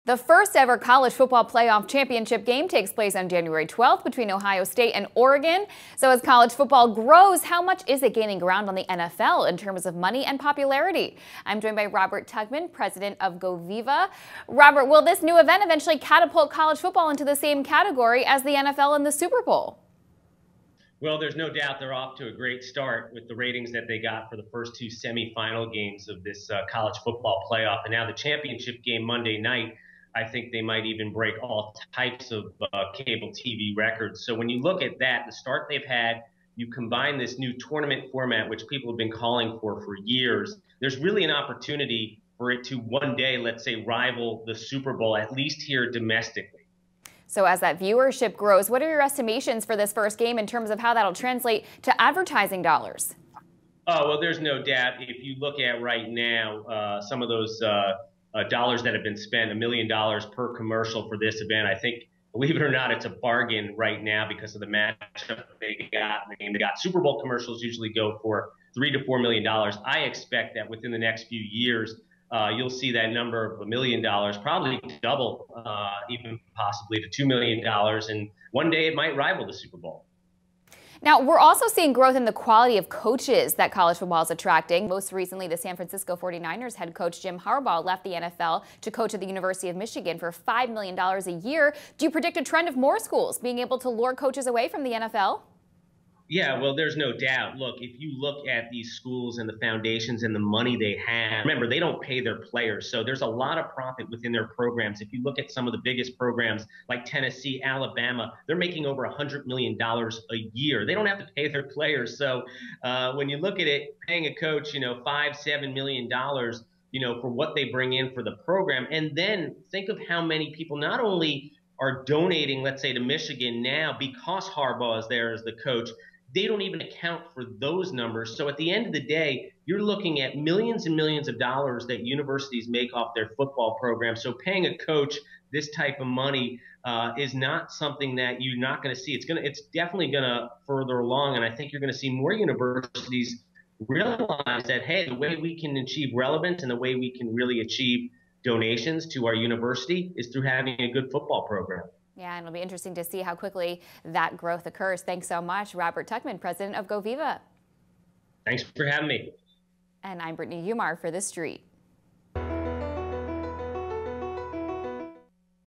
The first ever college football playoff championship game takes place on January 12th between Ohio State and Oregon. So as college football grows, how much is it gaining ground on the NFL in terms of money and popularity? I'm joined by Robert Tuchman, president of Goviva. Robert, will this new event eventually catapult college football into the same category as the NFL and the Super Bowl? Well, there's no doubt they're off to a great start with the ratings that they got for the first two semifinal games of this college football playoff. And now the championship game Monday night, I think they might even break all types of cable TV records. So when you look at that, the start they've had, you combine this new tournament format, which people have been calling for years, there's really an opportunity for it to one day, let's say, rival the Super Bowl, at least here domestically. So as that viewership grows, what are your estimations for this first game in terms of how that'll translate to advertising dollars? Oh, well, there's no doubt. If you look at right now, some of those dollars that have been spent, $1 million per commercial for this event, I think, believe it or not, it's a bargain right now because of the matchup they got in the game. They got Super Bowl commercials usually go for $3 to $4 million. I expect that within the next few years, you'll see that number of $1 million probably double, even possibly to $2 million. And one day it might rival the Super Bowl. Now, we're also seeing growth in the quality of coaches that college football is attracting. Most recently, the San Francisco 49ers head coach Jim Harbaugh left the NFL to coach at the University of Michigan for $5 million a year. Do you predict a trend of more schools being able to lure coaches away from the NFL? Yeah, well, there's no doubt. Look, if you look at these schools and the foundations and the money they have, remember, they don't pay their players. So there's a lot of profit within their programs. If you look at some of the biggest programs like Tennessee, Alabama, they're making over $100 million a year. They don't have to pay their players. So when you look at it, paying a coach, $5, $7 million, for what they bring in for the program. And then think of how many people not only are donating, let's say, to Michigan now because Harbaugh is there as the coach, they don't even account for those numbers. So at the end of the day, you're looking at millions and millions of dollars that universities make off their football program. So paying a coach this type of money is not something that you're not going to see. It's definitely going to further along, and I think you're going to see more universities realize that, hey, the way we can achieve relevance and the way we can really achieve donations to our university is through having a good football program. Yeah, and it'll be interesting to see how quickly that growth occurs. Thanks so much, Robert Tuchman, president of Goviva. Thanks for having me. And I'm Brittany Umar for The Street.